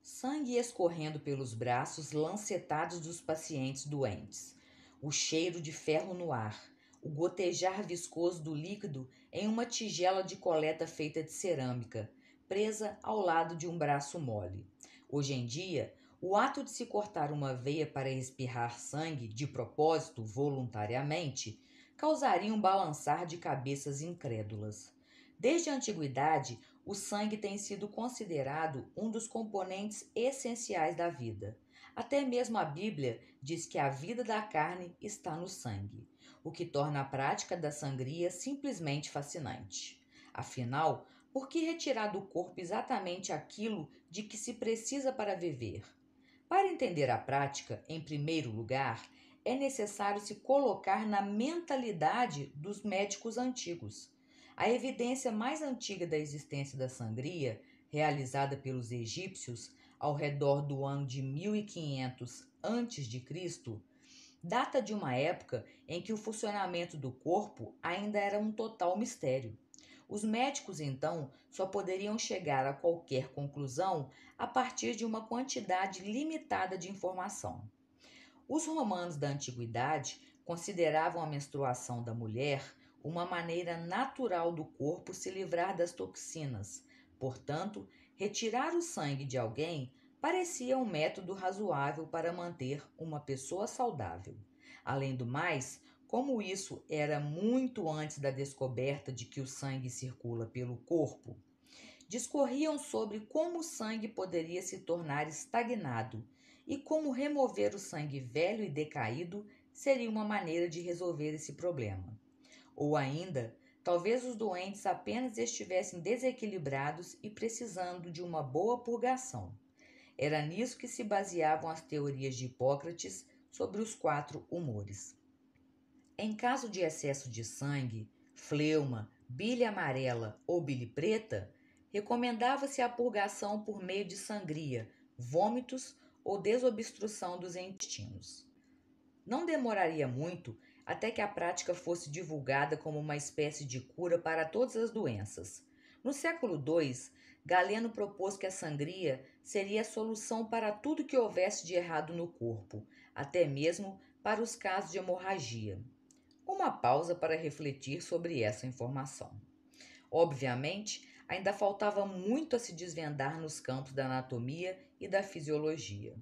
Sangue escorrendo pelos braços lancetados dos pacientes doentes, o cheiro de ferro no ar, o gotejar viscoso do líquido em uma tigela de coleta feita de cerâmica, presa ao lado de um braço mole. Hoje em dia, o ato de se cortar uma veia para espirrar sangue, de propósito, voluntariamente, causaria um balançar de cabeças incrédulas. Desde a antiguidade, o sangue tem sido considerado um dos componentes essenciais da vida. Até mesmo a Bíblia diz que a vida da carne está no sangue, o que torna a prática da sangria simplesmente fascinante. Afinal, por que retirar do corpo exatamente aquilo de que se precisa para viver? Para entender a prática, em primeiro lugar, é necessário se colocar na mentalidade dos médicos antigos. A evidência mais antiga da existência da sangria, realizada pelos egípcios ao redor do ano de 1500 a.C., data de uma época em que o funcionamento do corpo ainda era um total mistério. Os médicos, então, só poderiam chegar a qualquer conclusão a partir de uma quantidade limitada de informação. Os romanos da antiguidade consideravam a menstruação da mulher uma maneira natural do corpo se livrar das toxinas. Portanto, retirar o sangue de alguém parecia um método razoável para manter uma pessoa saudável. Além do mais, como isso era muito antes da descoberta de que o sangue circula pelo corpo, discorriam sobre como o sangue poderia se tornar estagnado e como remover o sangue velho e decaído seria uma maneira de resolver esse problema. Ou ainda, talvez os doentes apenas estivessem desequilibrados e precisando de uma boa purgação. Era nisso que se baseavam as teorias de Hipócrates sobre os 4 humores. Em caso de excesso de sangue, fleuma, bile amarela ou bile preta, recomendava-se a purgação por meio de sangria, vômitos ou desobstrução dos intestinos. Não demoraria muito até que a prática fosse divulgada como uma espécie de cura para todas as doenças. No século II, Galeno propôs que a sangria seria a solução para tudo que houvesse de errado no corpo, até mesmo para os casos de hemorragia. Uma pausa para refletir sobre essa informação. Obviamente, ainda faltava muito a se desvendar nos campos da anatomia e da fisiologia.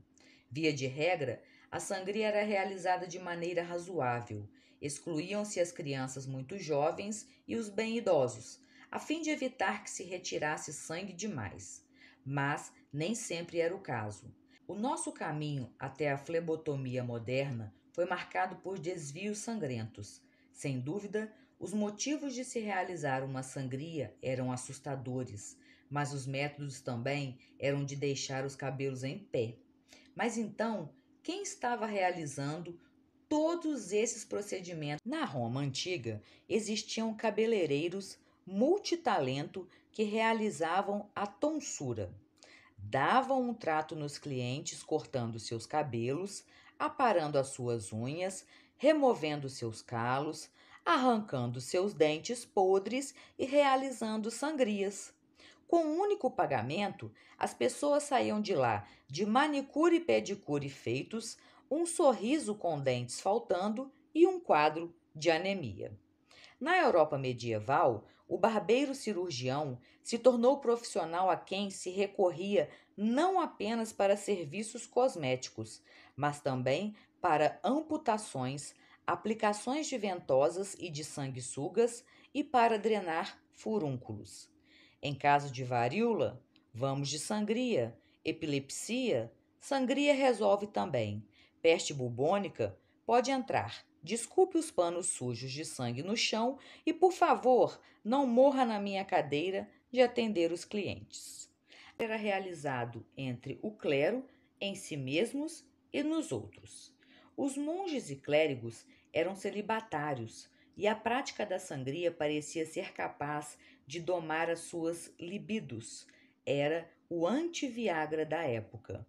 Via de regra, a sangria era realizada de maneira razoável. Excluíam-se as crianças muito jovens e os bem idosos, a fim de evitar que se retirasse sangue demais. Mas nem sempre era o caso. O nosso caminho até a flebotomia moderna foi marcado por desvios sangrentos. Sem dúvida, os motivos de se realizar uma sangria eram assustadores, mas os métodos também eram de deixar os cabelos em pé. Mas então, quem estava realizando todos esses procedimentos? Na Roma antiga, existiam cabeleireiros multitalento que realizavam a tonsura. Davam um trato nos clientes cortando seus cabelos, aparando as suas unhas, removendo seus calos, arrancando seus dentes podres e realizando sangrias. Com um único pagamento, as pessoas saíam de lá de manicure e pedicure feitos, um sorriso com dentes faltando e um quadro de anemia. Na Europa medieval, o barbeiro cirurgião se tornou profissional a quem se recorria não apenas para serviços cosméticos, mas também para amputações, aplicações de ventosas e de sanguessugas e para drenar furúnculos. Em caso de varíola, vamos de sangria, epilepsia, sangria resolve também. Peste bubônica, pode entrar. Desculpe os panos sujos de sangue no chão e, por favor, não morra na minha cadeira de atender os clientes. Era realizado entre o clero, em si mesmos e nos outros. Os monges e clérigos eram celibatários e a prática da sangria parecia ser capaz de domar as suas libidos. Era o anti-Viagra da época.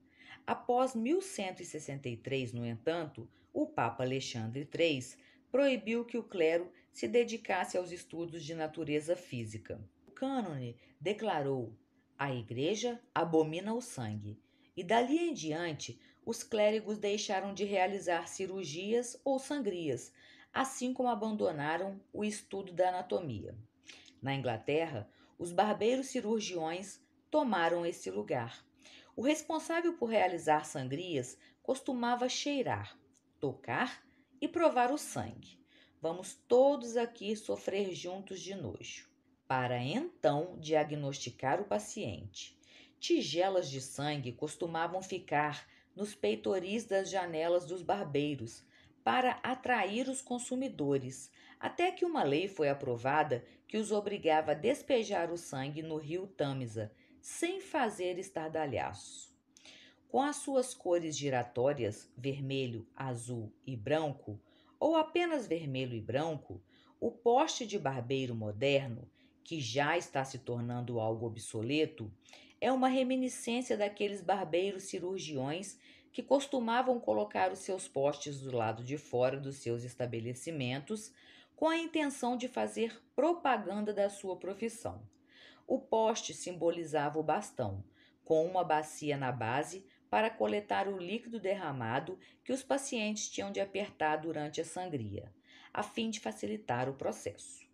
Após 1163, no entanto, o Papa Alexandre III proibiu que o clero se dedicasse aos estudos de natureza física. O cânone declarou: a Igreja abomina o sangue e dali em diante os clérigos deixaram de realizar cirurgias ou sangrias, assim como abandonaram o estudo da anatomia. Na Inglaterra, os barbeiros cirurgiões tomaram esse lugar. O responsável por realizar sangrias costumava cheirar, tocar e provar o sangue. Vamos todos aqui sofrer juntos de nojo, para então diagnosticar o paciente. Tigelas de sangue costumavam ficar nos peitoris das janelas dos barbeiros para atrair os consumidores, até que uma lei foi aprovada que os obrigava a despejar o sangue no rio Tâmisa, sem fazer estardalhaço. Com as suas cores giratórias, vermelho, azul e branco, ou apenas vermelho e branco, o poste de barbeiro moderno, que já está se tornando algo obsoleto, é uma reminiscência daqueles barbeiros cirurgiões que costumavam colocar os seus postes do lado de fora dos seus estabelecimentos com a intenção de fazer propaganda da sua profissão. O poste simbolizava o bastão, com uma bacia na base para coletar o líquido derramado que os pacientes tinham de apertar durante a sangria, a fim de facilitar o processo.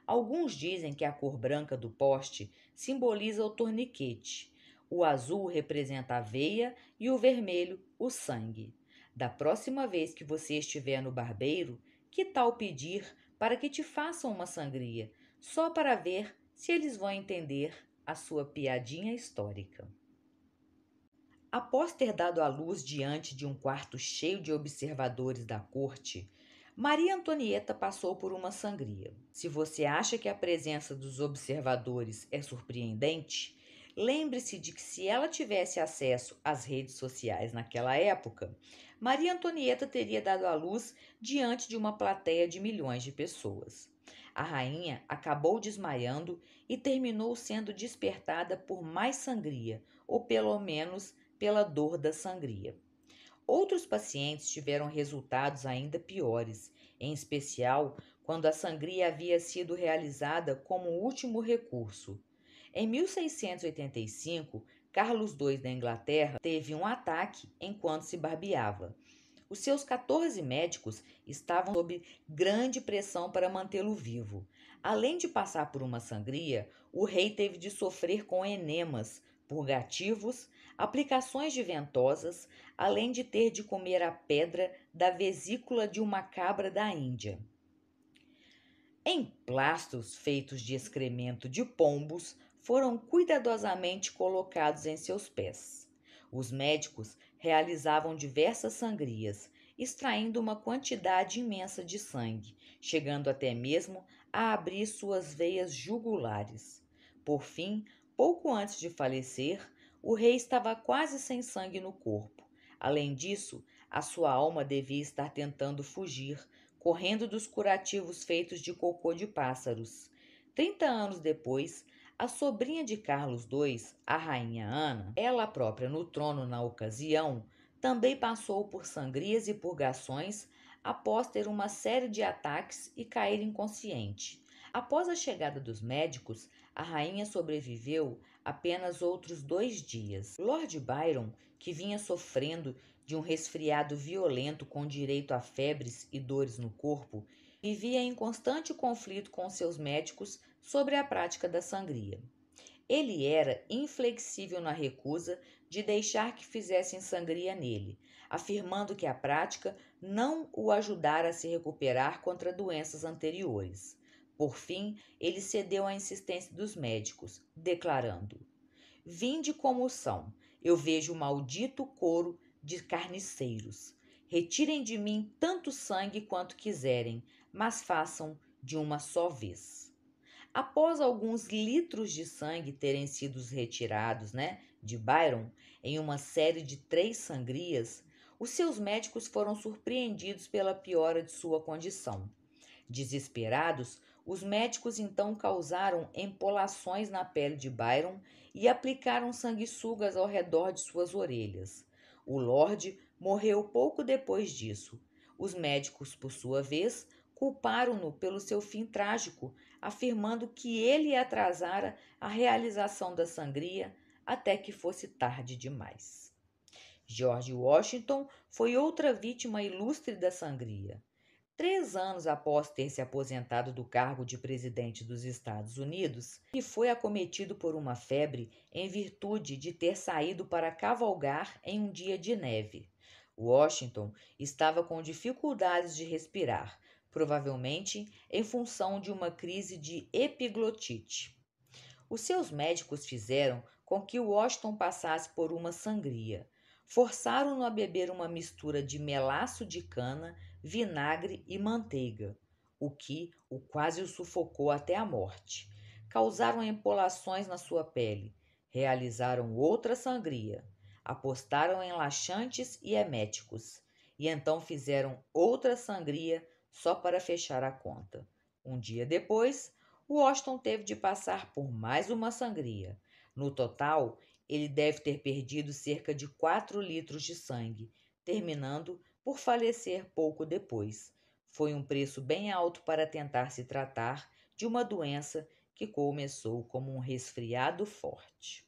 Alguns dizem que a cor branca do poste simboliza o torniquete, o azul representa a veia e o vermelho o sangue. Da próxima vez que você estiver no barbeiro, que tal pedir para que te façam uma sangria, só para ver se eles vão entender a sua piadinha histórica? Após ter dado à luz diante de um quarto cheio de observadores da corte, Maria Antonieta passou por uma sangria. Se você acha que a presença dos observadores é surpreendente, lembre-se de que se ela tivesse acesso às redes sociais naquela época, Maria Antonieta teria dado à luz diante de uma plateia de milhões de pessoas. A rainha acabou desmaiando e terminou sendo despertada por mais sangria, ou pelo menos pela dor da sangria. Outros pacientes tiveram resultados ainda piores, em especial quando a sangria havia sido realizada como último recurso. Em 1685, Carlos II da Inglaterra teve um ataque enquanto se barbeava. Os seus 14 médicos estavam sob grande pressão para mantê-lo vivo. Além de passar por uma sangria, o rei teve de sofrer com enemas, purgativos, aplicações de ventosas, além de ter de comer a pedra da vesícula de uma cabra da Índia. Emplastos feitos de excremento de pombos foram cuidadosamente colocados em seus pés. Os médicos realizavam diversas sangrias, extraindo uma quantidade imensa de sangue, chegando até mesmo a abrir suas veias jugulares. Por fim, pouco antes de falecer, o rei estava quase sem sangue no corpo. Além disso, a sua alma devia estar tentando fugir, correndo dos curativos feitos de cocô de pássaros. 30 anos depois, a sobrinha de Carlos II, a rainha Ana, ela própria no trono na ocasião, também passou por sangrias e purgações após ter uma série de ataques e cair inconsciente. Após a chegada dos médicos, a rainha sobreviveu apenas outros 2 dias. Lord Byron, que vinha sofrendo de um resfriado violento com direito a febres e dores no corpo, vivia em constante conflito com seus médicos sobre a prática da sangria. Ele era inflexível na recusa de deixar que fizessem sangria nele, afirmando que a prática não o ajudara a se recuperar contra doenças anteriores. Por fim, ele cedeu à insistência dos médicos, declarando: "Vinde como são, eu vejo o maldito coro de carniceiros. Retirem de mim tanto sangue quanto quiserem, mas façam de uma só vez." Após alguns litros de sangue terem sido retirados, de Byron, em uma série de 3 sangrias, os seus médicos foram surpreendidos pela piora de sua condição. Desesperados, os médicos então causaram empolações na pele de Byron e aplicaram sanguessugas ao redor de suas orelhas. O Lorde morreu pouco depois disso. Os médicos, por sua vez, culparam-no pelo seu fim trágico, afirmando que ele atrasara a realização da sangria até que fosse tarde demais. George Washington foi outra vítima ilustre da sangria. 3 anos após ter se aposentado do cargo de presidente dos Estados Unidos, ele foi acometido por uma febre em virtude de ter saído para cavalgar em um dia de neve. Washington estava com dificuldades de respirar, provavelmente em função de uma crise de epiglotite. Os seus médicos fizeram com que Washington passasse por uma sangria. Forçaram-no a beber uma mistura de melaço de cana, vinagre e manteiga, o que quase o sufocou até a morte. Causaram empolações na sua pele. Realizaram outra sangria. Apostaram em laxantes e eméticos. E então fizeram outra sangria só para fechar a conta. Um dia depois, Washington teve de passar por mais uma sangria. No total, ele deve ter perdido cerca de 4 litros de sangue, terminando por falecer pouco depois. Foi um preço bem alto para tentar se tratar de uma doença que começou como um resfriado forte.